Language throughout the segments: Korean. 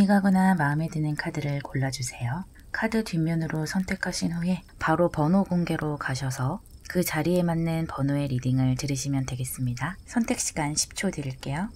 눈이 가거나 마음에 드는 카드를 골라주세요. 카드 뒷면으로 선택하신 후에 바로 번호 공개로 가셔서 그 자리에 맞는 번호의 리딩을 들으시면 되겠습니다. 선택 시간 10초 드릴게요.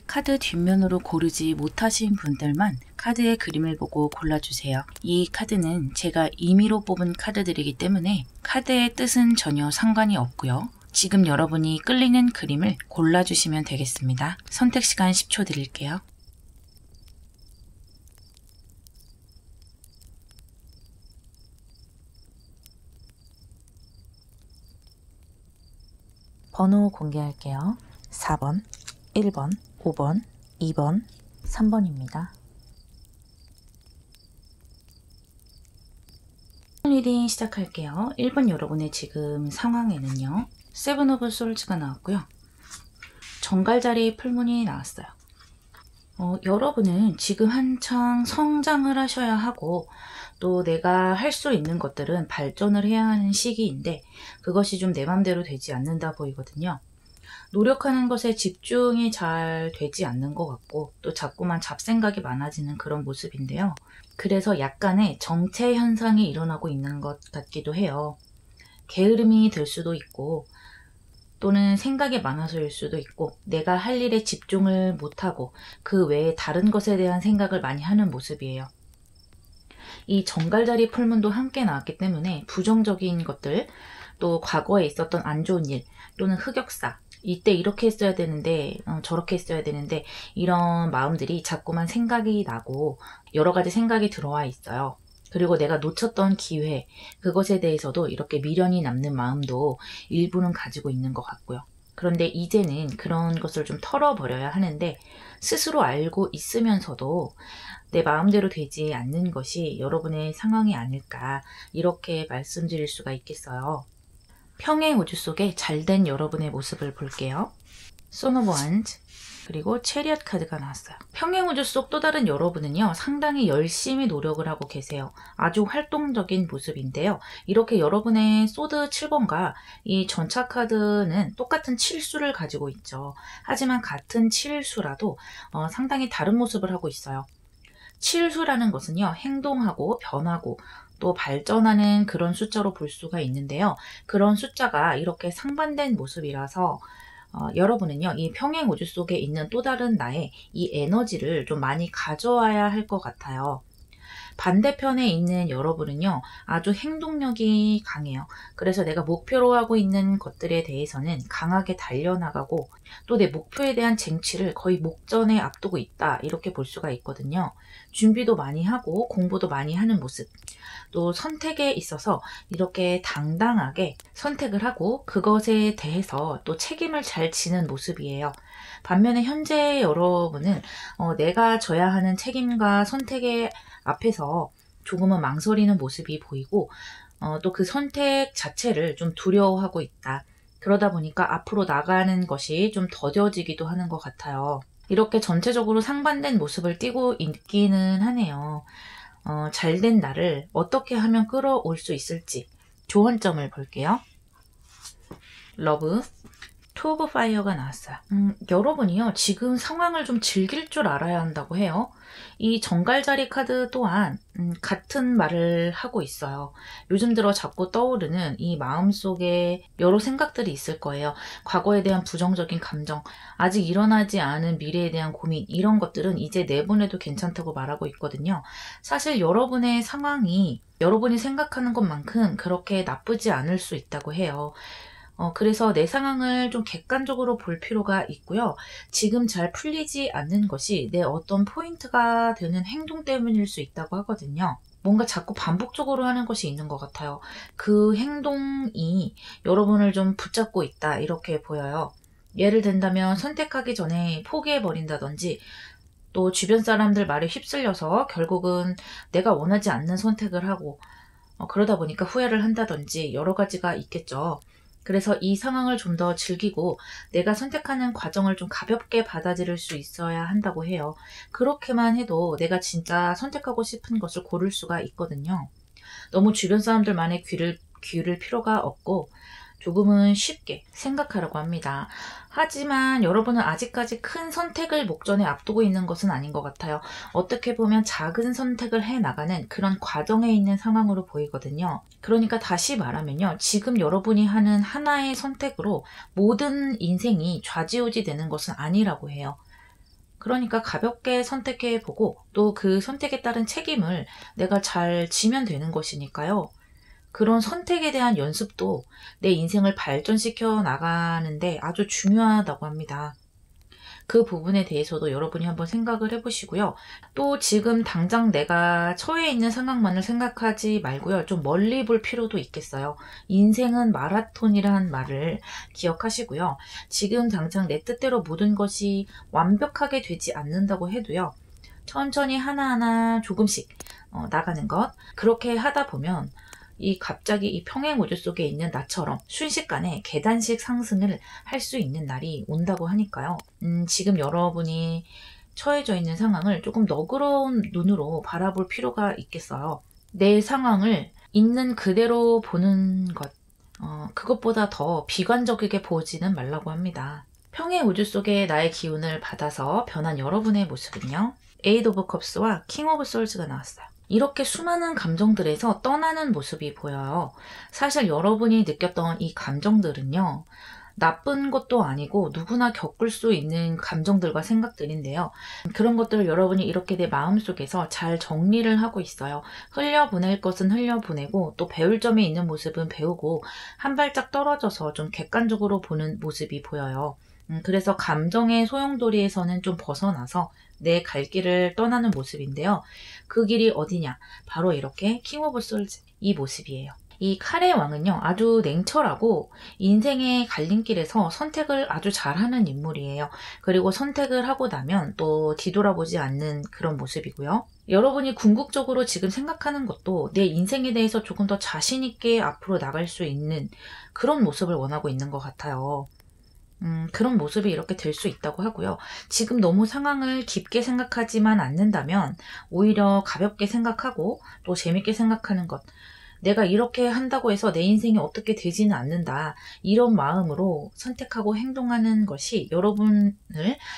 카드 뒷면으로 고르지 못하신 분들만 카드의 그림을 보고 골라주세요. 이 카드는 제가 임의로 뽑은 카드들이기 때문에 카드의 뜻은 전혀 상관이 없고요. 지금 여러분이 끌리는 그림을 골라주시면 되겠습니다. 선택 시간 10초 드릴게요. 번호 공개할게요. 4번, 1번, 5번, 2번, 3번입니다. 리딩 시작할게요. 1번 여러분의 지금 상황에는요. 세븐 오브 솔즈가 나왔고요. 정갈자리 풀문이 나왔어요. 여러분은 지금 한창 성장을 하셔야 하고 또 내가 할 수 있는 것들은 발전을 해야 하는 시기인데 그것이 좀 내 맘대로 되지 않는다 보이거든요. 노력하는 것에 집중이 잘 되지 않는 것 같고 또 자꾸만 잡생각이 많아지는 그런 모습인데요. 그래서 약간의 정체 현상이 일어나고 있는 것 같기도 해요. 게으름이 될 수도 있고 또는 생각이 많아서일 수도 있고 내가 할 일에 집중을 못하고 그 외에 다른 것에 대한 생각을 많이 하는 모습이에요. 이 정갈자리 풀문도 함께 나왔기 때문에 부정적인 것들 또 과거에 있었던 안 좋은 일 또는 흑역사 이때 이렇게 했어야 되는데 저렇게 했어야 되는데 이런 마음들이 자꾸만 생각이 나고 여러 가지 생각이 들어와 있어요. 그리고 내가 놓쳤던 기회 그것에 대해서도 이렇게 미련이 남는 마음도 일부는 가지고 있는 것 같고요. 그런데 이제는 그런 것을 좀 털어버려야 하는데 스스로 알고 있으면서도 내 마음대로 되지 않는 것이 여러분의 상황이 아닐까 이렇게 말씀드릴 수가 있겠어요. 평행 우주 속에 잘된 여러분의 모습을 볼게요. 손 오브 원즈 그리고 체리엇 카드가 나왔어요. 평행 우주 속 또 다른 여러분은요. 상당히 열심히 노력을 하고 계세요. 아주 활동적인 모습인데요. 이렇게 여러분의 소드 7번과 이 전차 카드는 똑같은 7수를 가지고 있죠. 하지만 같은 7수라도 상당히 다른 모습을 하고 있어요. 7수라는 것은요. 행동하고 변하고 또 발전하는 그런 숫자로 볼 수가 있는데요. 그런 숫자가 이렇게 상반된 모습이라서 여러분은요. 이 평행 우주 속에 있는 또 다른 나의 이 에너지를 좀 많이 가져와야 할 것 같아요. 반대편에 있는 여러분은요. 아주 행동력이 강해요. 그래서 내가 목표로 하고 있는 것들에 대해서는 강하게 달려나가고 또 내 목표에 대한 쟁취를 거의 목전에 앞두고 있다. 이렇게 볼 수가 있거든요. 준비도 많이 하고 공부도 많이 하는 모습. 또 선택에 있어서 이렇게 당당하게 선택을 하고 그것에 대해서 또 책임을 잘 지는 모습이에요. 반면에 현재 여러분은 내가 져야 하는 책임과 선택의 앞에서 조금은 망설이는 모습이 보이고 또 그 선택 자체를 좀 두려워하고 있다. 그러다 보니까 앞으로 나가는 것이 좀 더뎌지기도 하는 것 같아요. 이렇게 전체적으로 상반된 모습을 띠고 있기는 하네요. 잘된 나를 어떻게 하면 끌어올 수 있을지 조언점을 볼게요. 러브, 투 오브 파이어가 나왔어요. 여러분이요. 지금 상황을 좀 즐길 줄 알아야 한다고 해요. 이 정갈자리 카드 또한 같은 말을 하고 있어요. 요즘 들어 자꾸 떠오르는 이 마음속에 여러 생각들이 있을 거예요. 과거에 대한 부정적인 감정, 아직 일어나지 않은 미래에 대한 고민 이런 것들은 이제 내보내도 괜찮다고 말하고 있거든요. 사실 여러분의 상황이 여러분이 생각하는 것만큼 그렇게 나쁘지 않을 수 있다고 해요. 그래서 내 상황을 좀 객관적으로 볼 필요가 있고요. 지금 잘 풀리지 않는 것이 내 어떤 포인트가 되는 행동 때문일 수 있다고 하거든요. 뭔가 자꾸 반복적으로 하는 것이 있는 것 같아요. 그 행동이 여러분을 좀 붙잡고 있다 이렇게 보여요. 예를 든다면 선택하기 전에 포기해버린다든지 또 주변 사람들 말에 휩쓸려서 결국은 내가 원하지 않는 선택을 하고 그러다 보니까 후회를 한다든지 여러 가지가 있겠죠. 그래서 이 상황을 좀 더 즐기고 내가 선택하는 과정을 좀 가볍게 받아들일 수 있어야 한다고 해요. 그렇게만 해도 내가 진짜 선택하고 싶은 것을 고를 수가 있거든요. 너무 주변 사람들만의 귀를 기울일 필요가 없고 조금은 쉽게 생각하려고 합니다. 하지만 여러분은 아직까지 큰 선택을 목전에 앞두고 있는 것은 아닌 것 같아요. 어떻게 보면 작은 선택을 해나가는 그런 과정에 있는 상황으로 보이거든요. 그러니까 다시 말하면요. 지금 여러분이 하는 하나의 선택으로 모든 인생이 좌지우지 되는 것은 아니라고 해요. 그러니까 가볍게 선택해보고 또 그 선택에 따른 책임을 내가 잘 지면 되는 것이니까요. 그런 선택에 대한 연습도 내 인생을 발전시켜 나가는데 아주 중요하다고 합니다. 그 부분에 대해서도 여러분이 한번 생각을 해보시고요. 또 지금 당장 내가 처해 있는 상황만을 생각하지 말고요. 좀 멀리 볼 필요도 있겠어요. 인생은 마라톤이라는 말을 기억하시고요. 지금 당장 내 뜻대로 모든 것이 완벽하게 되지 않는다고 해도요. 천천히 하나하나 조금씩 나가는 것. 그렇게 하다 보면 갑자기 이 평행 우주 속에 있는 나처럼 순식간에 계단식 상승을 할 수 있는 날이 온다고 하니까요. 지금 여러분이 처해져 있는 상황을 조금 너그러운 눈으로 바라볼 필요가 있겠어요. 내 상황을 있는 그대로 보는 것, 그것보다 더 비관적이게 보지는 말라고 합니다. 평행 우주 속에 나의 기운을 받아서 변한 여러분의 모습은요. 에이드 오브 컵스와 킹 오브 솔즈가 나왔어요. 이렇게 수많은 감정들에서 떠나는 모습이 보여요. 사실 여러분이 느꼈던 이 감정들은요. 나쁜 것도 아니고 누구나 겪을 수 있는 감정들과 생각들인데요. 그런 것들을 여러분이 이렇게 내 마음속에서 잘 정리를 하고 있어요. 흘려보낼 것은 흘려보내고 또 배울 점이 있는 모습은 배우고 한 발짝 떨어져서 좀 객관적으로 보는 모습이 보여요. 그래서 감정의 소용돌이에서는 좀 벗어나서 내 갈 길을 떠나는 모습인데요. 그 길이 어디냐? 바로 이렇게 킹 오브 솔즈 이 모습이에요. 이 칼의 왕은요. 아주 냉철하고 인생의 갈림길에서 선택을 아주 잘하는 인물이에요. 그리고 선택을 하고 나면 또 뒤돌아보지 않는 그런 모습이고요. 여러분이 궁극적으로 지금 생각하는 것도 내 인생에 대해서 조금 더 자신 있게 앞으로 나갈 수 있는 그런 모습을 원하고 있는 것 같아요. 그런 모습이 이렇게 될 수 있다고 하고요. 지금 너무 상황을 깊게 생각하지만 않는다면 오히려 가볍게 생각하고 또 재밌게 생각하는 것. 내가 이렇게 한다고 해서 내 인생이 어떻게 되지는 않는다. 이런 마음으로 선택하고 행동하는 것이 여러분을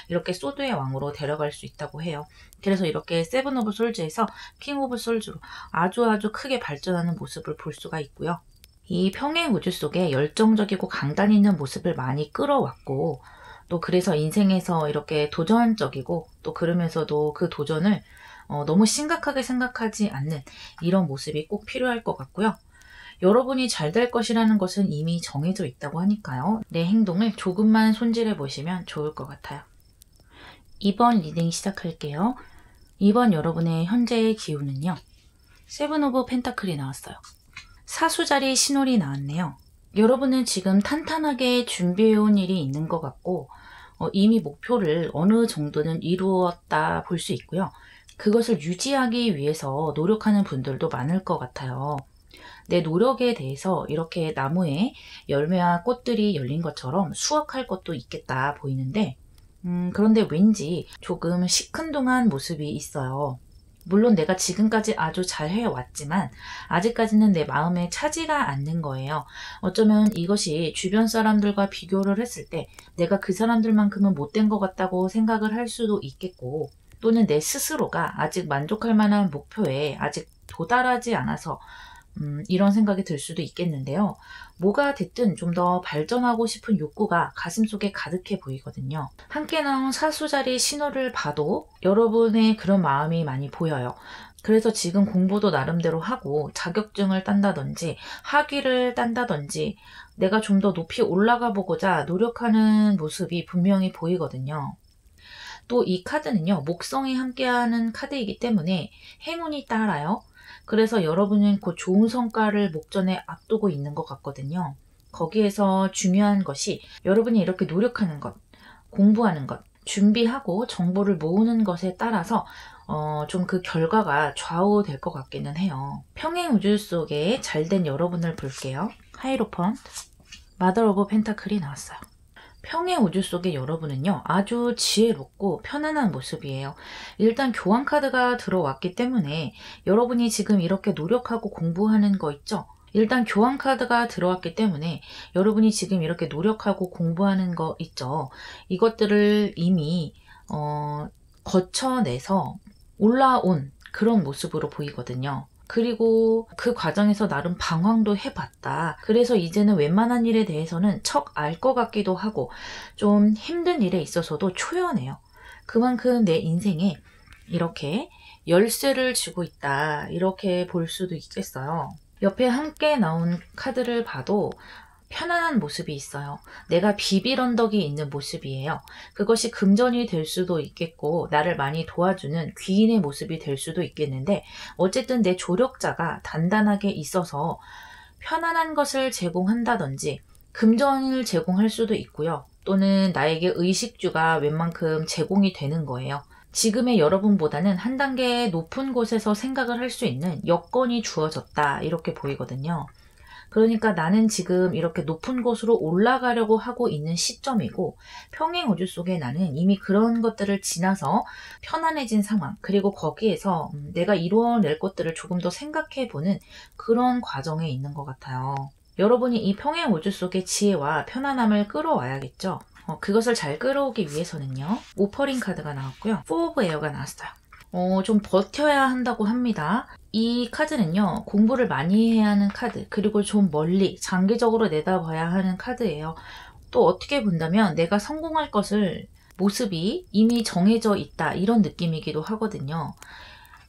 이렇게 소드의 왕으로 데려갈 수 있다고 해요. 그래서 이렇게 세븐 오브 솔즈에서 킹 오브 솔즈로 아주 크게 발전하는 모습을 볼 수가 있고요. 이 평행 우주 속에 열정적이고 강단 있는 모습을 많이 끌어왔고 또 그래서 인생에서 이렇게 도전적이고 또 그러면서도 그 도전을 너무 심각하게 생각하지 않는 이런 모습이 꼭 필요할 것 같고요. 여러분이 잘 될 것이라는 것은 이미 정해져 있다고 하니까요. 내 행동을 조금만 손질해 보시면 좋을 것 같아요. 이번 리딩 시작할게요. 이번 여러분의 현재의 기운은요. 세븐 오브 펜타클이 나왔어요. 사수자리 신홀이 나왔네요. 여러분은 지금 탄탄하게 준비해온 일이 있는 것 같고 이미 목표를 어느 정도는 이루었다 볼 수 있고요. 그것을 유지하기 위해서 노력하는 분들도 많을 것 같아요. 내 노력에 대해서 이렇게 나무에 열매와 꽃들이 열린 것처럼 수확할 것도 있겠다 보이는데 그런데 왠지 조금 시큰둥한 모습이 있어요. 물론 내가 지금까지 아주 잘 해왔지만 아직까지는 내 마음에 차지가 않는 거예요. 어쩌면 이것이 주변 사람들과 비교를 했을 때 내가 그 사람들만큼은 못된 것 같다고 생각을 할 수도 있겠고 또는 내 스스로가 아직 만족할 만한 목표에 아직 도달하지 않아서 이런 생각이 들 수도 있겠는데요. 뭐가 됐든 좀 더 발전하고 싶은 욕구가 가슴속에 가득해 보이거든요. 함께 나온 사수자리 신호를 봐도 여러분의 그런 마음이 많이 보여요. 그래서 지금 공부도 나름대로 하고 자격증을 딴다든지 학위를 딴다든지 내가 좀 더 높이 올라가 보고자 노력하는 모습이 분명히 보이거든요. 또 이 카드는요. 목성이 함께하는 카드이기 때문에 행운이 따라요. 그래서 여러분은 곧 좋은 성과를 목전에 앞두고 있는 것 같거든요. 거기에서 중요한 것이 여러분이 이렇게 노력하는 것, 공부하는 것, 준비하고 정보를 모으는 것에 따라서 좀 그 결과가 좌우될 것 같기는 해요. 평행 우주 속에 잘된 여러분을 볼게요. 하이로펀트, 마더 오브 펜타클이 나왔어요. 평행 우주 속의 여러분은요. 아주 지혜롭고 편안한 모습이에요. 일단 교환 카드가 들어왔기 때문에 여러분이 지금 이렇게 노력하고 공부하는 거 있죠? 일단 교환 카드가 들어왔기 때문에 여러분이 지금 이렇게 노력하고 공부하는 거 있죠. 이것들을 이미 거쳐내서 올라온 그런 모습으로 보이거든요. 그리고 그 과정에서 나름 방황도 해봤다. 그래서 이제는 웬만한 일에 대해서는 척 알 것 같기도 하고 좀 힘든 일에 있어서도 초연해요. 그만큼 내 인생에 이렇게 열쇠를 쥐고 있다. 이렇게 볼 수도 있겠어요. 옆에 함께 나온 카드를 봐도 편안한 모습이 있어요. 내가 비빌 언덕이 있는 모습이에요. 그것이 금전이 될 수도 있겠고 나를 많이 도와주는 귀인의 모습이 될 수도 있겠는데 어쨌든 내 조력자가 단단하게 있어서 편안한 것을 제공한다든지 금전을 제공할 수도 있고요. 또는 나에게 의식주가 웬만큼 제공이 되는 거예요. 지금의 여러분보다는 한 단계 높은 곳에서 생각을 할 수 있는 여건이 주어졌다. 이렇게 보이거든요. 그러니까 나는 지금 이렇게 높은 곳으로 올라가려고 하고 있는 시점이고 평행 우주 속에 나는 이미 그런 것들을 지나서 편안해진 상황 그리고 거기에서 내가 이루어낼 것들을 조금 더 생각해보는 그런 과정에 있는 것 같아요. 여러분이 이 평행 우주 속의 지혜와 편안함을 끌어와야겠죠. 그것을 잘 끌어오기 위해서는요. 오퍼링 카드가 나왔고요. 4 오브 에어가 나왔어요. 좀 버텨야 한다고 합니다. 이 카드는요. 공부를 많이 해야 하는 카드 그리고 좀 멀리 장기적으로 내다봐야 하는 카드예요. 또 어떻게 본다면 내가 성공할 것을 모습이 이미 정해져 있다 이런 느낌이기도 하거든요.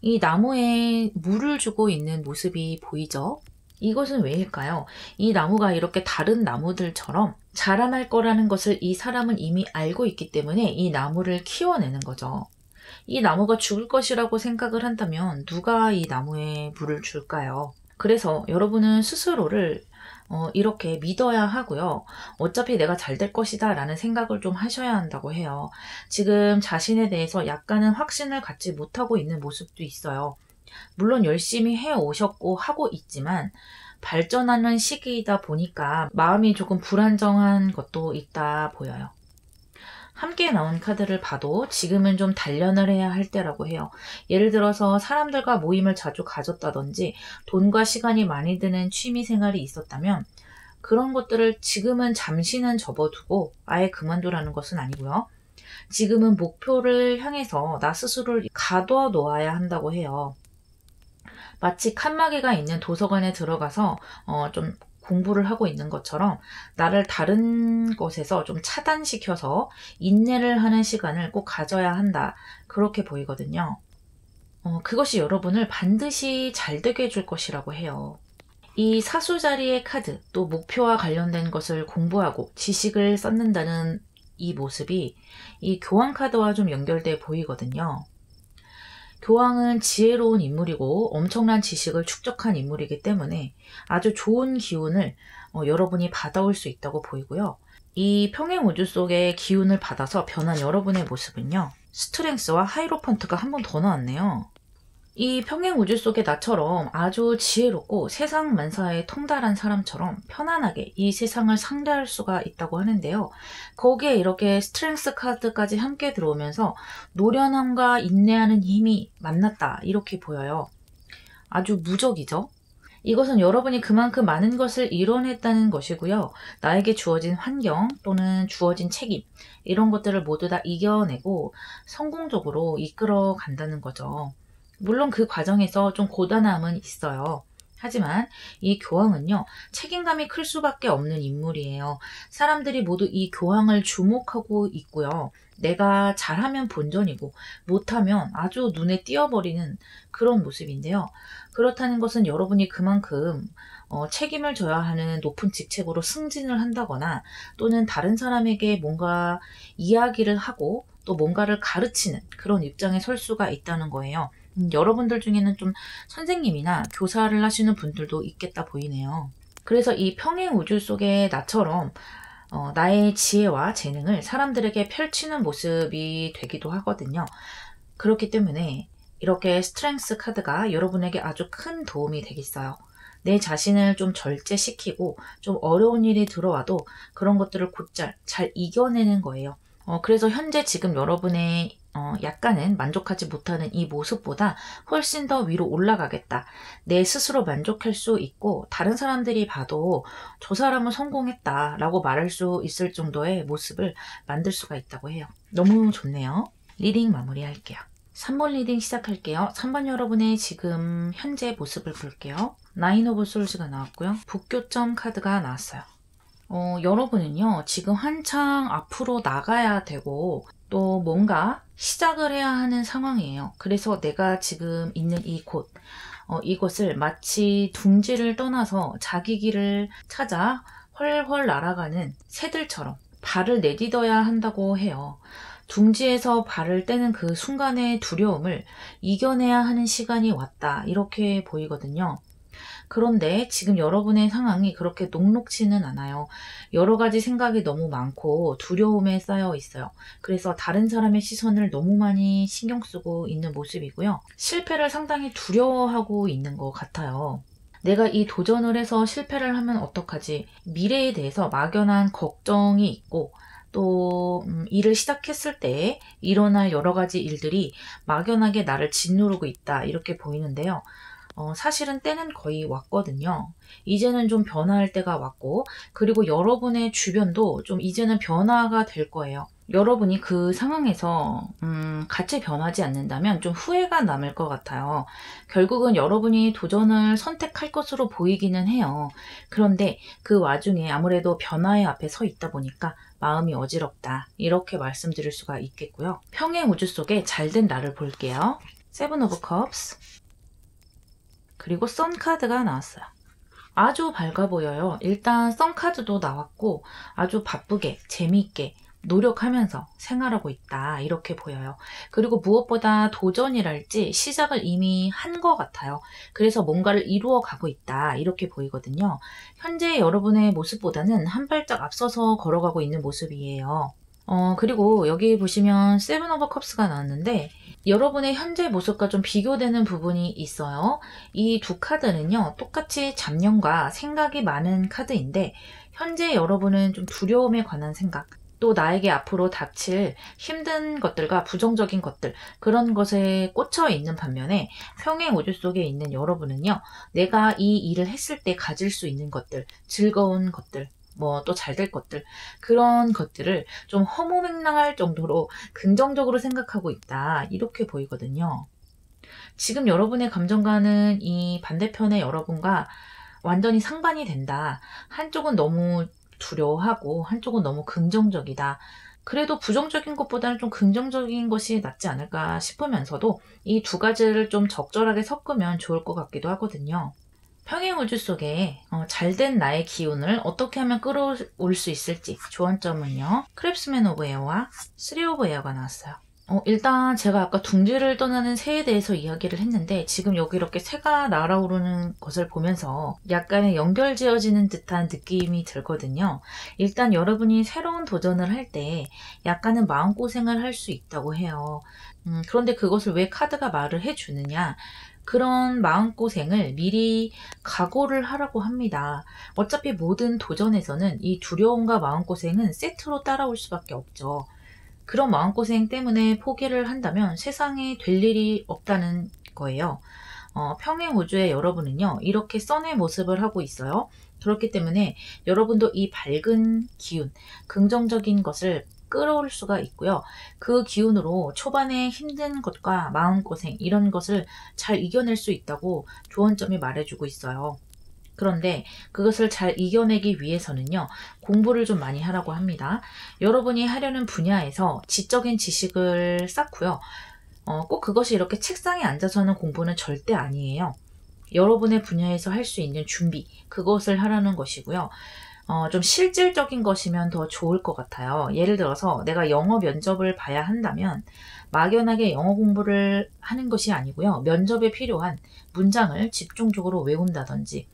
이 나무에 물을 주고 있는 모습이 보이죠? 이것은 왜일까요? 이 나무가 이렇게 다른 나무들처럼 자라날 거라는 것을 이 사람은 이미 알고 있기 때문에 이 나무를 키워내는 거죠. 이 나무가 죽을 것이라고 생각을 한다면 누가 이 나무에 물을 줄까요? 그래서 여러분은 스스로를 이렇게 믿어야 하고요. 어차피 내가 잘 될 것이다 라는 생각을 좀 하셔야 한다고 해요. 지금 자신에 대해서 약간은 확신을 갖지 못하고 있는 모습도 있어요. 물론 열심히 해오셨고 하고 있지만 발전하는 시기이다 보니까 마음이 조금 불안정한 것도 있다 보여요. 함께 나온 카드를 봐도 지금은 좀 단련을 해야 할 때라고 해요. 예를 들어서 사람들과 모임을 자주 가졌다든지 돈과 시간이 많이 드는 취미 생활이 있었다면 그런 것들을 지금은 잠시는 접어두고 아예 그만두라는 것은 아니고요. 지금은 목표를 향해서 나 스스로를 가둬 놓아야 한다고 해요. 마치 칸막이가 있는 도서관에 들어가서 좀 공부를 하고 있는 것처럼 나를 다른 것에서 좀 차단시켜서 인내를 하는 시간을 꼭 가져야 한다. 그렇게 보이거든요. 그것이 여러분을 반드시 잘 되게 해줄 것이라고 해요. 이 사수자리의 카드, 또 목표와 관련된 것을 공부하고 지식을 쌓는다는 이 모습이 이 교황 카드와 좀 연결돼 보이거든요. 교황은 지혜로운 인물이고 엄청난 지식을 축적한 인물이기 때문에 아주 좋은 기운을 여러분이 받아올 수 있다고 보이고요. 이 평행 우주 속의 기운을 받아서 변한 여러분의 모습은요. 스트렝스와 하이로펀트가 한 번 더 나왔네요. 이 평행 우주 속의 나처럼 아주 지혜롭고 세상 만사에 통달한 사람처럼 편안하게 이 세상을 상대할 수가 있다고 하는데요. 거기에 이렇게 스트렝스 카드까지 함께 들어오면서 노련함과 인내하는 힘이 만났다 이렇게 보여요. 아주 무적이죠. 이것은 여러분이 그만큼 많은 것을 이뤄냈다는 것이고요. 나에게 주어진 환경 또는 주어진 책임 이런 것들을 모두 다 이겨내고 성공적으로 이끌어 간다는 거죠. 물론 그 과정에서 좀 고단함은 있어요. 하지만 이 교황은요, 책임감이 클 수밖에 없는 인물이에요. 사람들이 모두 이 교황을 주목하고 있고요. 내가 잘하면 본전이고 못하면 아주 눈에 띄어버리는 그런 모습인데요. 그렇다는 것은 여러분이 그만큼 책임을 져야 하는 높은 직책으로 승진을 한다거나 또는 다른 사람에게 뭔가 이야기를 하고 또 뭔가를 가르치는 그런 입장에 설 수가 있다는 거예요. 여러분들 중에는 좀 선생님이나 교사를 하시는 분들도 있겠다 보이네요. 그래서 이 평행 우주 속의 나처럼 나의 지혜와 재능을 사람들에게 펼치는 모습이 되기도 하거든요. 그렇기 때문에 이렇게 스트렝스 카드가 여러분에게 아주 큰 도움이 되겠어요. 내 자신을 좀 절제시키고 좀 어려운 일이 들어와도 그런 것들을 곧잘 잘 이겨내는 거예요. 그래서 현재 지금 여러분의 약간은 만족하지 못하는 이 모습보다 훨씬 더 위로 올라가겠다. 내 스스로 만족할 수 있고 다른 사람들이 봐도 저 사람은 성공했다 라고 말할 수 있을 정도의 모습을 만들 수가 있다고 해요. 너무 좋네요. 리딩 마무리할게요. 3번 리딩 시작할게요. 3번 여러분의 지금 현재 모습을 볼게요. 나인 오브 솔즈가 나왔고요. 북교점 카드가 나왔어요. 여러분은요, 지금 한창 앞으로 나가야 되고, 또 뭔가 시작을 해야 하는 상황이에요. 그래서 내가 지금 있는 이곳, 이곳을 마치 둥지를 떠나서 자기 길을 찾아 훨훨 날아가는 새들처럼 발을 내딛어야 한다고 해요. 둥지에서 발을 떼는 그 순간의 두려움을 이겨내야 하는 시간이 왔다. 이렇게 보이거든요. 그런데 지금 여러분의 상황이 그렇게 녹록지는 않아요. 여러 가지 생각이 너무 많고 두려움에 쌓여 있어요. 그래서 다른 사람의 시선을 너무 많이 신경 쓰고 있는 모습이고요. 실패를 상당히 두려워하고 있는 것 같아요. 내가 이 도전을 해서 실패를 하면 어떡하지? 미래에 대해서 막연한 걱정이 있고 또 일을 시작했을 때 일어날 여러 가지 일들이 막연하게 나를 짓누르고 있다. 이렇게 보이는데요. 사실은 때는 거의 왔거든요. 이제는 좀 변화할 때가 왔고, 그리고 여러분의 주변도 좀 이제는 변화가 될 거예요. 여러분이 그 상황에서 같이 변하지 않는다면 좀 후회가 남을 것 같아요. 결국은 여러분이 도전을 선택할 것으로 보이기는 해요. 그런데 그 와중에 아무래도 변화의 앞에 서 있다 보니까 마음이 어지럽다. 이렇게 말씀드릴 수가 있겠고요. 평행 우주 속에 잘된 나를 볼게요. 세븐 오브 컵스. 그리고 선 카드가 나왔어요. 아주 밝아 보여요. 일단 선 카드도 나왔고 아주 바쁘게 재미있게 노력하면서 생활하고 있다. 이렇게 보여요. 그리고 무엇보다 도전이랄지 시작을 이미 한 것 같아요. 그래서 뭔가를 이루어 가고 있다. 이렇게 보이거든요. 현재 여러분의 모습보다는 한 발짝 앞서서 걸어가고 있는 모습이에요. 그리고 여기 보시면 세븐 오브 컵스가 나왔는데 여러분의 현재 모습과 좀 비교되는 부분이 있어요. 이 두 카드는요, 똑같이 잡념과 생각이 많은 카드인데 현재 여러분은 좀 두려움에 관한 생각, 또 나에게 앞으로 닥칠 힘든 것들과 부정적인 것들, 그런 것에 꽂혀 있는 반면에 평행 우주 속에 있는 여러분은요, 내가 이 일을 했을 때 가질 수 있는 것들, 즐거운 것들, 또 잘 될 것들, 그런 것들을 좀 허무맹랑할 정도로 긍정적으로 생각하고 있다. 이렇게 보이거든요. 지금 여러분의 감정과는 이 반대편의 여러분과 완전히 상반이 된다. 한쪽은 너무 두려워하고 한쪽은 너무 긍정적이다. 그래도 부정적인 것보다는 좀 긍정적인 것이 낫지 않을까 싶으면서도 이 두 가지를 좀 적절하게 섞으면 좋을 것 같기도 하거든요. 평행 우주 속에 잘된 나의 기운을 어떻게 하면 끌어올 수 있을지 조언점은요. 크랩스맨 오브 에어와 쓰리 오브 에어가 나왔어요. 일단 제가 아까 둥지를 떠나는 새에 대해서 이야기를 했는데 지금 여기 이렇게 새가 날아오르는 것을 보면서 약간의 연결지어지는 듯한 느낌이 들거든요. 일단 여러분이 새로운 도전을 할 때 약간은 마음고생을 할 수 있다고 해요. 그런데 그것을 왜 카드가 말을 해주느냐. 그런 마음고생을 미리 각오를 하라고 합니다. 어차피 모든 도전에서는 이 두려움과 마음고생은 세트로 따라올 수밖에 없죠. 그런 마음고생 때문에 포기를 한다면 세상에 될 일이 없다는 거예요. 평행 우주의 여러분은요, 이렇게 선의 모습을 하고 있어요. 그렇기 때문에 여러분도 이 밝은 기운, 긍정적인 것을 끌어올 수가 있고요. 그 기운으로 초반에 힘든 것과 마음고생 이런 것을 잘 이겨낼 수 있다고 조언점이 말해주고 있어요. 그런데 그것을 잘 이겨내기 위해서는요. 공부를 좀 많이 하라고 합니다. 여러분이 하려는 분야에서 지적인 지식을 쌓고요. 꼭 그것이 이렇게 책상에 앉아서 하는 공부는 절대 아니에요. 여러분의 분야에서 할 수 있는 준비, 그것을 하라는 것이고요. 좀 실질적인 것이면 더 좋을 것 같아요. 예를 들어서 내가 영어 면접을 봐야 한다면 막연하게 영어 공부를 하는 것이 아니고요. 면접에 필요한 문장을 집중적으로 외운다든지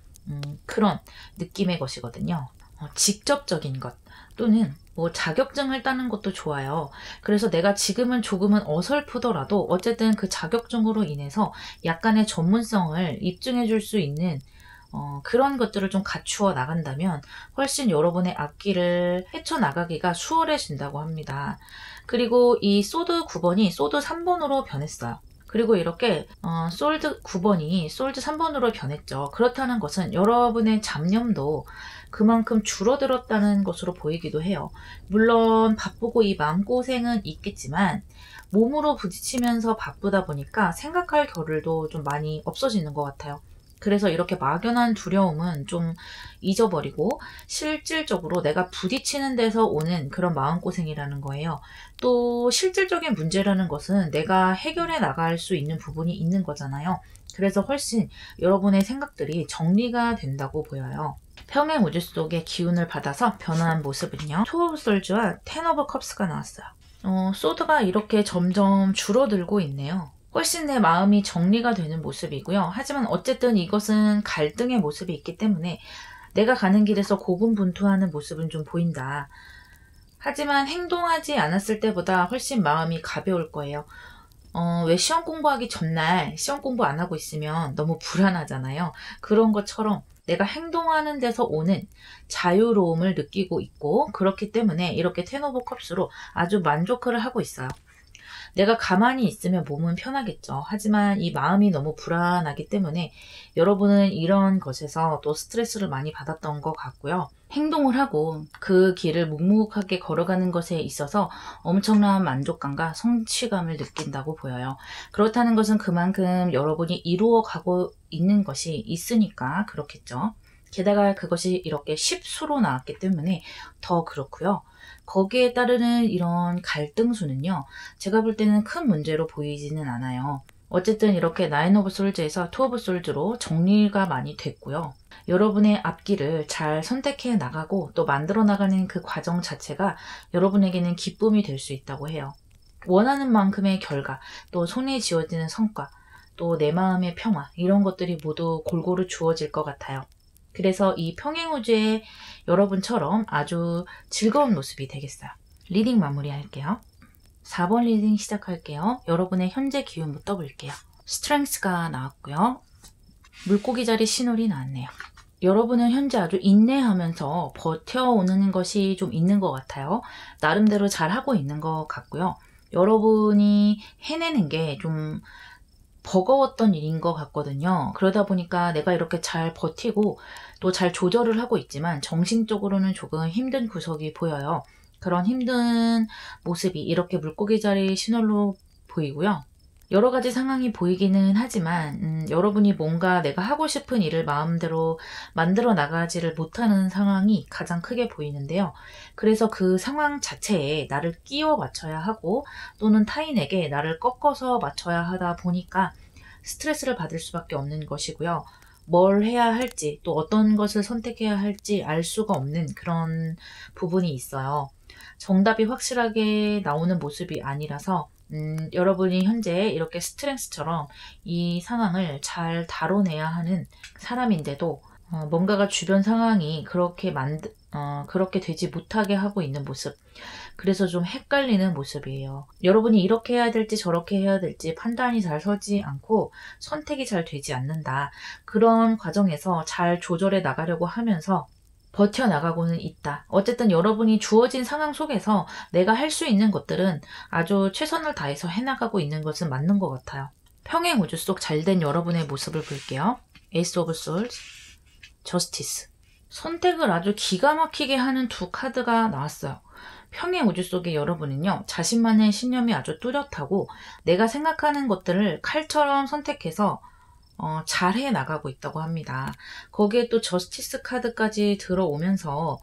그런 느낌의 것이거든요. 직접적인 것 또는 자격증을 따는 것도 좋아요. 그래서 내가 지금은 조금은 어설프더라도 어쨌든 그 자격증으로 인해서 약간의 전문성을 입증해 줄 수 있는 그런 것들을 좀 갖추어 나간다면 훨씬 여러분의 앞길을 헤쳐나가기가 수월해진다고 합니다. 그리고 이 소드 9번이 소드 3번으로 변했어요. 그리고 이렇게 솔드 9번이 솔드 3번으로 변했죠. 그렇다는 것은 여러분의 잡념도 그만큼 줄어들었다는 것으로 보이기도 해요. 물론 바쁘고 이 마음고생은 있겠지만 몸으로 부딪히면서 바쁘다 보니까 생각할 겨를도 좀 많이 없어지는 것 같아요. 그래서 이렇게 막연한 두려움은 좀 잊어버리고 실질적으로 내가 부딪히는 데서 오는 그런 마음고생이라는 거예요. 또 실질적인 문제라는 것은 내가 해결해 나갈 수 있는 부분이 있는 거잖아요. 그래서 훨씬 여러분의 생각들이 정리가 된다고 보여요. 평행 우주 속의 기운을 받아서 변화한 모습은요. 투 오브 솔즈와 텐 오브 컵스가 나왔어요. 소드가 이렇게 점점 줄어들고 있네요. 훨씬 내 마음이 정리가 되는 모습이고요. 하지만 어쨌든 이것은 갈등의 모습이 있기 때문에 내가 가는 길에서 고군분투하는 모습은 좀 보인다. 하지만 행동하지 않았을 때보다 훨씬 마음이 가벼울 거예요. 왜 시험 공부하기 전날 시험 공부 안 하고 있으면 너무 불안하잖아요. 그런 것처럼 내가 행동하는 데서 오는 자유로움을 느끼고 있고, 그렇기 때문에 이렇게 텐 오브 컵스로 아주 만족을 하고 있어요. 내가 가만히 있으면 몸은 편하겠죠. 하지만 이 마음이 너무 불안하기 때문에 여러분은 이런 것에서 또 스트레스를 많이 받았던 것 같고요. 행동을 하고 그 길을 묵묵하게 걸어가는 것에 있어서 엄청난 만족감과 성취감을 느낀다고 보여요. 그렇다는 것은 그만큼 여러분이 이루어가고 있는 것이 있으니까 그렇겠죠. 게다가 그것이 이렇게 십수로 나왔기 때문에 더 그렇고요. 거기에 따르는 이런 갈등수는요, 제가 볼 때는 큰 문제로 보이지는 않아요. 어쨌든 이렇게 나인 오브 솔즈에서 투 오브 솔즈로 정리가 많이 됐고요. 여러분의 앞길을 잘 선택해 나가고 또 만들어 나가는 그 과정 자체가 여러분에게는 기쁨이 될 수 있다고 해요. 원하는 만큼의 결과, 또 손에 쥐어지는 성과, 또 내 마음의 평화, 이런 것들이 모두 골고루 주어질 것 같아요. 그래서 이 평행우주의 여러분처럼 아주 즐거운 모습이 되겠어요. 리딩 마무리할게요. 4번 리딩 시작할게요. 여러분의 현재 기운부터 볼게요. 스트렝스가 나왔고요. 물고기 자리 신홀이 나왔네요. 여러분은 현재 아주 인내하면서 버텨오는 것이 좀 있는 것 같아요. 나름대로 잘하고 있는 것 같고요. 여러분이 해내는 게 좀 버거웠던 일인 것 같거든요. 그러다 보니까 내가 이렇게 잘 버티고 또 잘 조절을 하고 있지만 정신적으로는 조금 힘든 구석이 보여요. 그런 힘든 모습이 이렇게 물고기 자리 신호로 보이고요. 여러 가지 상황이 보이기는 하지만 여러분이 뭔가 내가 하고 싶은 일을 마음대로 만들어 나가지를 못하는 상황이 가장 크게 보이는데요. 그래서 그 상황 자체에 나를 끼워 맞춰야 하고 또는 타인에게 나를 꺾어서 맞춰야 하다 보니까 스트레스를 받을 수밖에 없는 것이고요. 뭘 해야 할지 또 어떤 것을 선택해야 할지 알 수가 없는 그런 부분이 있어요. 정답이 확실하게 나오는 모습이 아니라서 여러분이 현재 이렇게 스트렝스처럼 이 상황을 잘 다뤄내야 하는 사람인데도 뭔가가 주변 상황이 그렇게 되지 못하게 하고 있는 모습. 그래서 좀 헷갈리는 모습이에요. 여러분이 이렇게 해야 될지 저렇게 해야 될지 판단이 잘 서지 않고 선택이 잘 되지 않는다. 그런 과정에서 잘 조절해 나가려고 하면서 버텨나가고는 있다. 어쨌든 여러분이 주어진 상황 속에서 내가 할 수 있는 것들은 아주 최선을 다해서 해나가고 있는 것은 맞는 것 같아요. 평행 우주 속 잘된 여러분의 모습을 볼게요. 에이스 오브 솔즈, 저스티스. 선택을 아주 기가 막히게 하는 두 카드가 나왔어요. 평행 우주 속의 여러분은요, 자신만의 신념이 아주 뚜렷하고 내가 생각하는 것들을 칼처럼 선택해서 잘 해나가고 있다고 합니다. 거기에 또 저스티스 카드까지 들어오면서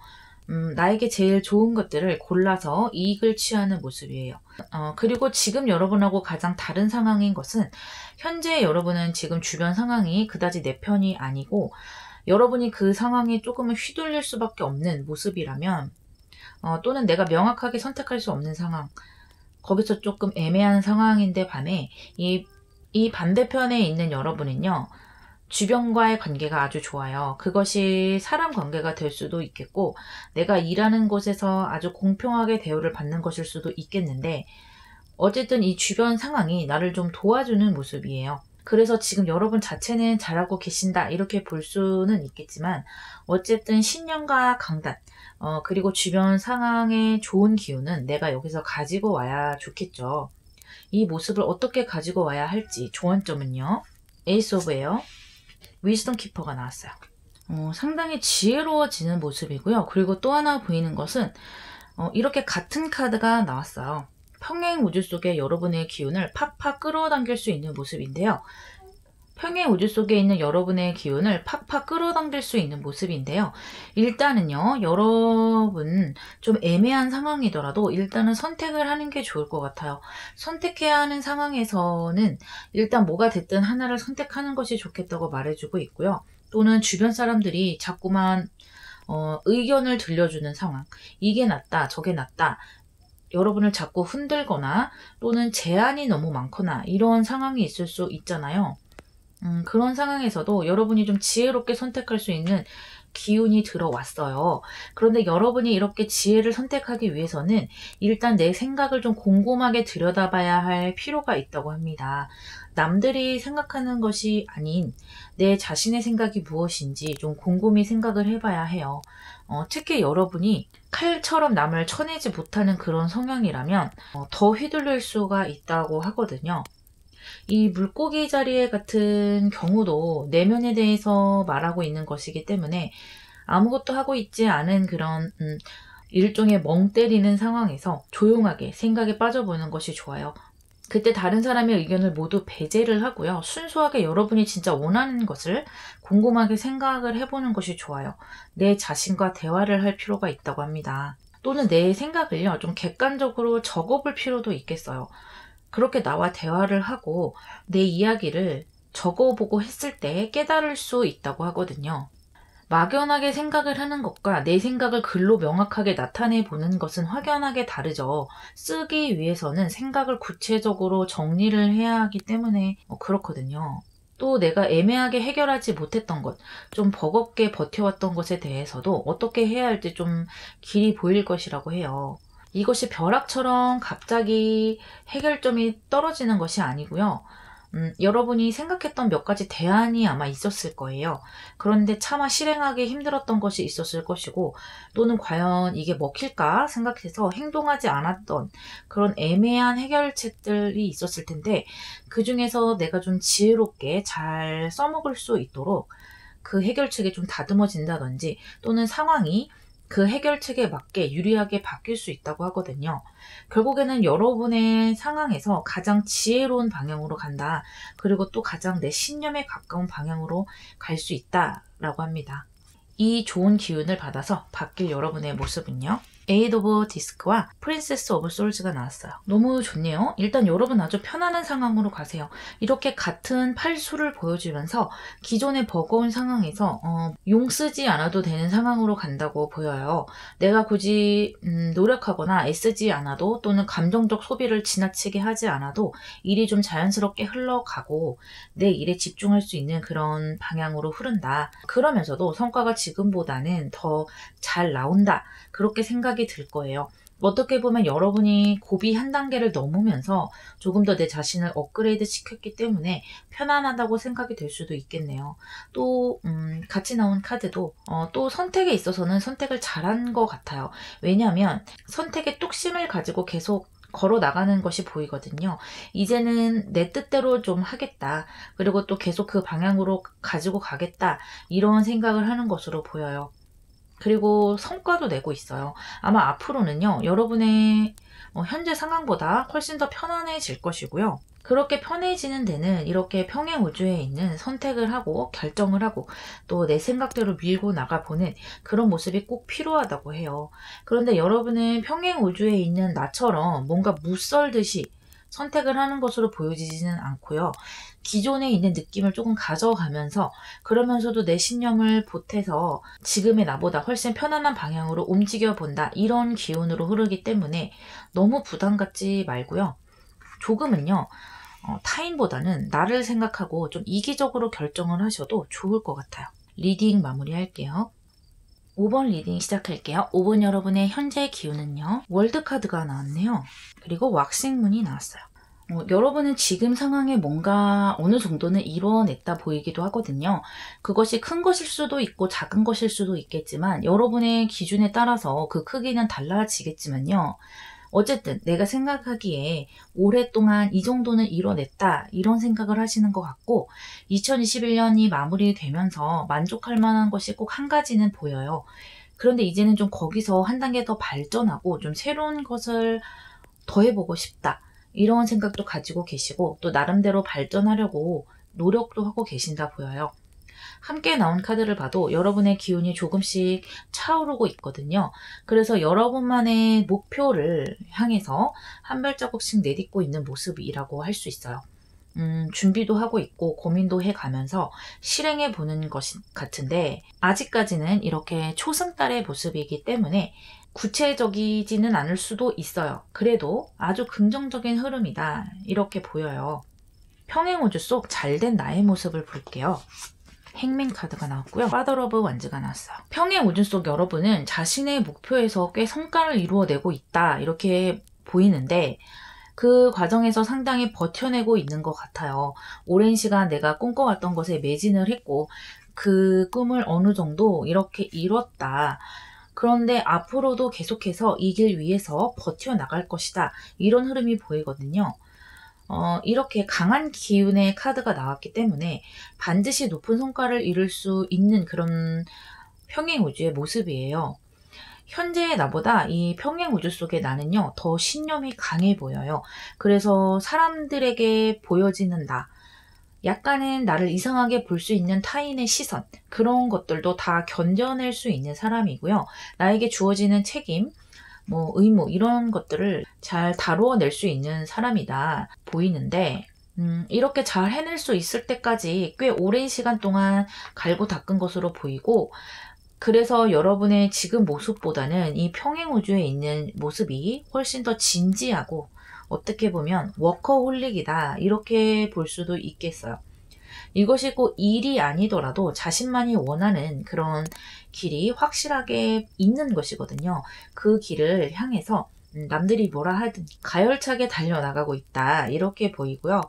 나에게 제일 좋은 것들을 골라서 이익을 취하는 모습이에요. 그리고 지금 여러분하고 가장 다른 상황인 것은 현재 여러분은 지금 주변 상황이 그다지 내 편이 아니고 여러분이 그 상황에 조금은 휘둘릴 수밖에 없는 모습이라면 또는 내가 명확하게 선택할 수 없는 상황, 거기서 조금 애매한 상황인데 반해 이 반대편에 있는 여러분은요, 주변과의 관계가 아주 좋아요. 그것이 사람 관계가 될 수도 있겠고 내가 일하는 곳에서 아주 공평하게 대우를 받는 것일 수도 있겠는데 어쨌든 이 주변 상황이 나를 좀 도와주는 모습이에요. 그래서 지금 여러분 자체는 잘하고 계신다 이렇게 볼 수는 있겠지만 어쨌든 신념과 강단 그리고 주변 상황의 좋은 기운은 내가 여기서 가지고 와야 좋겠죠. 이 모습을 어떻게 가지고 와야 할지 조언점은요. 에이스 오브 에어, 위즈덤 키퍼가 나왔어요. 상당히 지혜로워지는 모습이고요. 그리고 또 하나 보이는 것은 이렇게 같은 카드가 나왔어요. 평행 우주 속에 여러분의 기운을 팍팍 끌어당길 수 있는 모습인데요. 평행 우주 속에 있는 여러분의 기운을 팍팍 끌어당길 수 있는 모습인데요. 일단은요, 여러분 좀 애매한 상황이더라도 일단은 선택을 하는 게 좋을 것 같아요. 선택해야 하는 상황에서는 일단 뭐가 됐든 하나를 선택하는 것이 좋겠다고 말해주고 있고요. 또는 주변 사람들이 자꾸만 의견을 들려주는 상황, 이게 낫다, 저게 낫다, 여러분을 자꾸 흔들거나 또는 제한이 너무 많거나 이런 상황이 있을 수 있잖아요. 그런 상황에서도 여러분이 좀 지혜롭게 선택할 수 있는 기운이 들어왔어요. 그런데 여러분이 이렇게 지혜를 선택하기 위해서는 일단 내 생각을 좀 곰곰하게 들여다봐야 할 필요가 있다고 합니다. 남들이 생각하는 것이 아닌 내 자신의 생각이 무엇인지 좀 곰곰이 생각을 해봐야 해요. 특히 여러분이 칼처럼 남을 쳐내지 못하는 그런 성향이라면 더 휘둘릴 수가 있다고 하거든요. 이 물고기 자리에 같은 경우도 내면에 대해서 말하고 있는 것이기 때문에 아무것도 하고 있지 않은 그런 일종의 멍 때리는 상황에서 조용하게 생각에 빠져보는 것이 좋아요. 그때 다른 사람의 의견을 모두 배제를 하고요. 순수하게 여러분이 진짜 원하는 것을 곰곰하게 생각을 해보는 것이 좋아요. 내 자신과 대화를 할 필요가 있다고 합니다. 또는 내 생각을요, 좀 객관적으로 적어볼 필요도 있겠어요. 그렇게 나와 대화를 하고 내 이야기를 적어보고 했을 때 깨달을 수 있다고 하거든요. 막연하게 생각을 하는 것과 내 생각을 글로 명확하게 나타내 보는 것은 확연하게 다르죠. 쓰기 위해서는 생각을 구체적으로 정리를 해야 하기 때문에 그렇거든요. 또 내가 애매하게 해결하지 못했던 것, 좀 버겁게 버텨왔던 것에 대해서도 어떻게 해야 할지 좀 길이 보일 것이라고 해요. 이것이 벼락처럼 갑자기 해결점이 떨어지는 것이 아니고요. 여러분이 생각했던 몇 가지 대안이 아마 있었을 거예요. 그런데 차마 실행하기 힘들었던 것이 있었을 것이고, 또는 과연 이게 먹힐까 생각해서 행동하지 않았던 그런 애매한 해결책들이 있었을 텐데, 그 중에서 내가 좀 지혜롭게 잘 써먹을 수 있도록 그 해결책이 좀 다듬어진다든지, 또는 상황이 그 해결책에 맞게 유리하게 바뀔 수 있다고 하거든요. 결국에는 여러분의 상황에서 가장 지혜로운 방향으로 간다. 그리고 또 가장 내 신념에 가까운 방향으로 갈 수 있다라고 합니다. 이 좋은 기운을 받아서 바뀔 여러분의 모습은요. 에이드 오브 디스크와 프린세스 오브 솔즈가 나왔어요. 너무 좋네요. 일단 여러분 아주 편안한 상황으로 가세요. 이렇게 같은 팔수를 보여주면서 기존의 버거운 상황에서 용 쓰지 않아도 되는 상황으로 간다고 보여요. 내가 굳이 노력하거나 애쓰지 않아도 또는 감정적 소비를 지나치게 하지 않아도 일이 좀 자연스럽게 흘러가고 내 일에 집중할 수 있는 그런 방향으로 흐른다. 그러면서도 성과가 지금보다는 더 잘 나온다. 그렇게 생각이 들 거예요. 어떻게 보면 여러분이 고비 한 단계를 넘으면서 조금 더 내 자신을 업그레이드 시켰기 때문에 편안하다고 생각이 될 수도 있겠네요. 또 같이 나온 카드도 또 선택에 있어서는 선택을 잘한 것 같아요. 왜냐하면 선택의 뚝심을 가지고 계속 걸어 나가는 것이 보이거든요. 이제는 내 뜻대로 좀 하겠다. 그리고 또 계속 그 방향으로 가지고 가겠다. 이런 생각을 하는 것으로 보여요. 그리고 성과도 내고 있어요. 아마 앞으로는요, 여러분의 현재 상황보다 훨씬 더 편안해질 것이고요. 그렇게 편해지는 데는 이렇게 평행 우주에 있는 선택을 하고 결정을 하고 또 내 생각대로 밀고 나가보는 그런 모습이 꼭 필요하다고 해요. 그런데 여러분은 평행 우주에 있는 나처럼 뭔가 무썰듯이 선택을 하는 것으로 보여지지는 않고요. 기존에 있는 느낌을 조금 가져가면서 그러면서도 내 신념을 보태서 지금의 나보다 훨씬 편안한 방향으로 움직여 본다. 이런 기운으로 흐르기 때문에 너무 부담 갖지 말고요. 조금은요. 타인보다는 나를 생각하고 좀 이기적으로 결정을 하셔도 좋을 것 같아요. 리딩 마무리할게요. 5번 리딩 시작할게요. 5번 여러분의 현재 기운은요. 월드 카드가 나왔네요. 그리고 왁싱문이 나왔어요. 여러분은 지금 상황에 뭔가 어느 정도는 이뤄냈다 보이기도 하거든요. 그것이 큰 것일 수도 있고 작은 것일 수도 있겠지만 여러분의 기준에 따라서 그 크기는 달라지겠지만요. 어쨌든 내가 생각하기에 오랫동안 이 정도는 이뤄냈다 이런 생각을 하시는 것 같고 2021년이 마무리되면서 만족할 만한 것이 꼭 한 가지는 보여요. 그런데 이제는 좀 거기서 한 단계 더 발전하고 좀 새로운 것을 더 해보고 싶다. 이런 생각도 가지고 계시고 또 나름대로 발전하려고 노력도 하고 계신다 보여요. 함께 나온 카드를 봐도 여러분의 기운이 조금씩 차오르고 있거든요. 그래서 여러분만의 목표를 향해서 한 발자국씩 내딛고 있는 모습이라고 할 수 있어요. 준비도 하고 있고 고민도 해가면서 실행해 보는 것 같은데 아직까지는 이렇게 초승달의 모습이기 때문에 구체적이지는 않을 수도 있어요. 그래도 아주 긍정적인 흐름이다 이렇게 보여요. 평행우주 속 잘된 나의 모습을 볼게요. 행맨 카드가 나왔고요. 파더 오브 완즈가 나왔어요. 평행우주 속 여러분은 자신의 목표에서 꽤 성과를 이루어내고 있다 이렇게 보이는데 그 과정에서 상당히 버텨내고 있는 것 같아요. 오랜 시간 내가 꿈꿔왔던 것에 매진을 했고 그 꿈을 어느 정도 이렇게 이뤘다. 그런데 앞으로도 계속해서 이 길 위에서 버텨나갈 것이다. 이런 흐름이 보이거든요. 이렇게 강한 기운의 카드가 나왔기 때문에 반드시 높은 성과를 이룰 수 있는 그런 평행우주의 모습이에요. 현재의 나보다 이 평행우주 속의 나는요, 더 신념이 강해 보여요. 그래서 사람들에게 보여지는 나, 약간은 나를 이상하게 볼 수 있는 타인의 시선, 그런 것들도 다 견뎌낼 수 있는 사람이고요. 나에게 주어지는 책임, 의무, 이런 것들을 잘 다루어낼 수 있는 사람이다 보이는데, 이렇게 잘 해낼 수 있을 때까지 꽤 오랜 시간 동안 갈고 닦은 것으로 보이고, 그래서 여러분의 지금 모습보다는 이 평행우주에 있는 모습이 훨씬 더 진지하고 어떻게 보면 워커홀릭이다 이렇게 볼 수도 있겠어요. 이것이 꼭 일이 아니더라도 자신만이 원하는 그런 길이 확실하게 있는 것이거든요. 그 길을 향해서 남들이 뭐라 하든 가열차게 달려나가고 있다 이렇게 보이고요.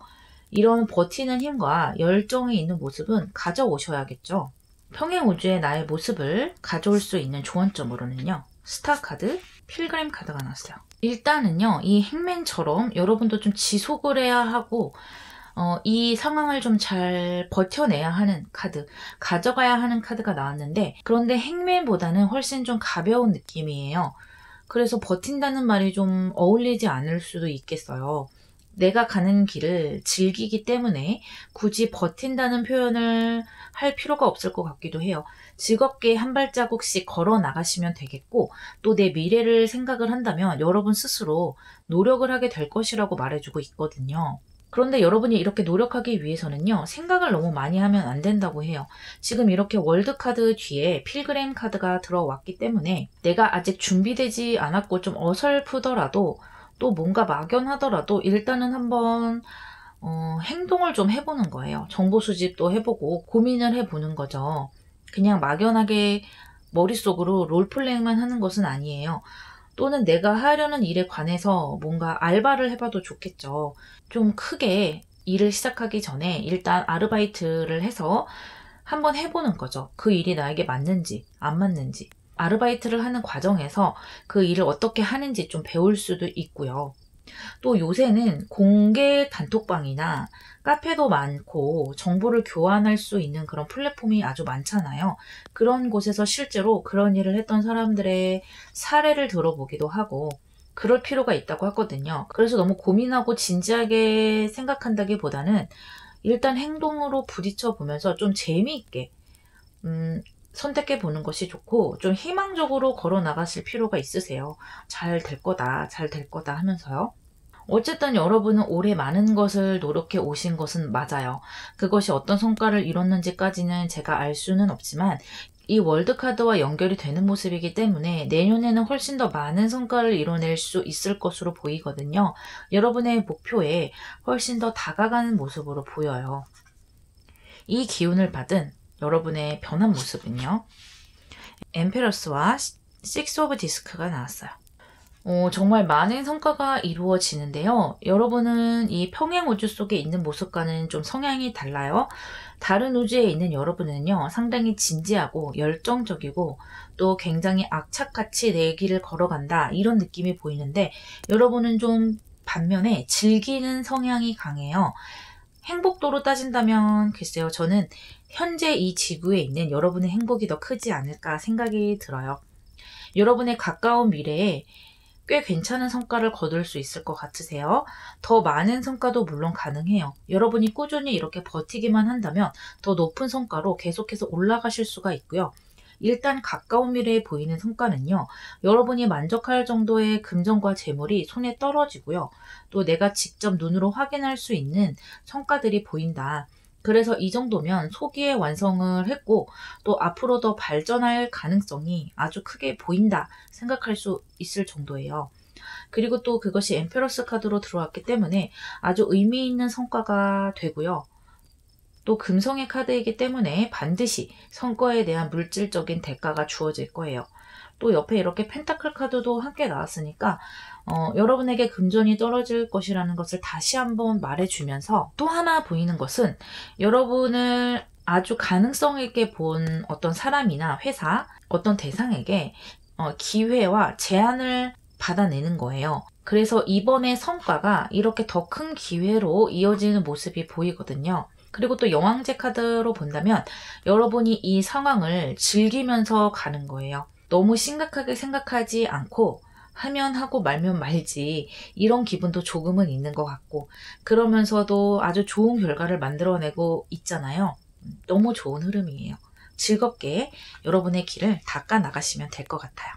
이런 버티는 힘과 열정이 있는 모습은 가져오셔야겠죠. 평행우주의 나의 모습을 가져올 수 있는 조언점으로는요. 스타 카드, 필그림 카드가 나왔어요. 일단은요. 이 행맨처럼 여러분도 좀 지속을 해야 하고 이 상황을 좀 잘 버텨내야 하는 카드, 가져가야 하는 카드가 나왔는데 그런데 행맨보다는 훨씬 좀 가벼운 느낌이에요. 그래서 버틴다는 말이 좀 어울리지 않을 수도 있겠어요. 내가 가는 길을 즐기기 때문에 굳이 버틴다는 표현을 할 필요가 없을 것 같기도 해요. 즐겁게 한 발자국씩 걸어 나가시면 되겠고 또 내 미래를 생각을 한다면 여러분 스스로 노력을 하게 될 것이라고 말해주고 있거든요. 그런데 여러분이 이렇게 노력하기 위해서는요. 생각을 너무 많이 하면 안 된다고 해요. 지금 이렇게 월드카드 뒤에 필그램 카드가 들어왔기 때문에 내가 아직 준비되지 않았고 좀 어설프더라도 또 뭔가 막연하더라도 일단은 한번 행동을 좀 해보는 거예요. 정보 수집도 해보고 고민을 해보는 거죠. 그냥 막연하게 머릿속으로 롤플레잉만 하는 것은 아니에요. 또는 내가 하려는 일에 관해서 뭔가 알바를 해봐도 좋겠죠. 좀 크게 일을 시작하기 전에 일단 아르바이트를 해서 한번 해보는 거죠. 그 일이 나에게 맞는지 안 맞는지. 아르바이트를 하는 과정에서 그 일을 어떻게 하는지 좀 배울 수도 있고요. 또 요새는 공개 단톡방이나 카페도 많고 정보를 교환할 수 있는 그런 플랫폼이 아주 많잖아요. 그런 곳에서 실제로 그런 일을 했던 사람들의 사례를 들어보기도 하고 그럴 필요가 있다고 하거든요. 그래서 너무 고민하고 진지하게 생각한다기보다는 일단 행동으로 부딪혀 보면서 좀 재미있게 선택해 보는 것이 좋고 좀 희망적으로 걸어 나가실 필요가 있으세요. 잘 될 거다, 잘 될 거다 하면서요. 어쨌든 여러분은 올해 많은 것을 노력해 오신 것은 맞아요. 그것이 어떤 성과를 이뤘는지까지는 제가 알 수는 없지만 이 월드카드와 연결이 되는 모습이기 때문에 내년에는 훨씬 더 많은 성과를 이뤄낼 수 있을 것으로 보이거든요. 여러분의 목표에 훨씬 더 다가가는 모습으로 보여요. 이 기운을 받은 여러분의 변한 모습은요. 엠페러스와 식스 오브 디스크가 나왔어요. 정말 많은 성과가 이루어지는데요. 여러분은 이 평행 우주 속에 있는 모습과는 좀 성향이 달라요. 다른 우주에 있는 여러분은요, 상당히 진지하고 열정적이고 또 굉장히 악착같이 내 길을 걸어간다, 이런 느낌이 보이는데, 여러분은 좀 반면에 즐기는 성향이 강해요. 행복도로 따진다면 글쎄요, 저는 현재 이 지구에 있는 여러분의 행복이 더 크지 않을까 생각이 들어요. 여러분의 가까운 미래에 꽤 괜찮은 성과를 거둘 수 있을 것 같으세요? 더 많은 성과도 물론 가능해요. 여러분이 꾸준히 이렇게 버티기만 한다면 더 높은 성과로 계속해서 올라가실 수가 있고요. 일단 가까운 미래에 보이는 성과는요, 여러분이 만족할 정도의 금전과 재물이 손에 떨어지고요. 또 내가 직접 눈으로 확인할 수 있는 성과들이 보인다. 그래서 이 정도면 소기의 완성을 했고, 또 앞으로 더 발전할 가능성이 아주 크게 보인다 생각할 수 있을 정도예요. 그리고 또 그것이 엠페러스 카드로 들어왔기 때문에 아주 의미 있는 성과가 되고요. 또 금성의 카드이기 때문에 반드시 성과에 대한 물질적인 대가가 주어질 거예요. 또 옆에 이렇게 펜타클 카드도 함께 나왔으니까 여러분에게 금전이 떨어질 것이라는 것을 다시 한번 말해주면서, 또 하나 보이는 것은 여러분을 아주 가능성 있게 본 어떤 사람이나 회사, 어떤 대상에게 기회와 제안을 받아내는 거예요. 그래서 이번의 성과가 이렇게 더 큰 기회로 이어지는 모습이 보이거든요. 그리고 또 영왕제 카드로 본다면 여러분이 이 상황을 즐기면서 가는 거예요. 너무 심각하게 생각하지 않고 하면 하고 말면 말지, 이런 기분도 조금은 있는 것 같고, 그러면서도 아주 좋은 결과를 만들어내고 있잖아요. 너무 좋은 흐름이에요. 즐겁게 여러분의 길을 닦아 나가시면 될 것 같아요.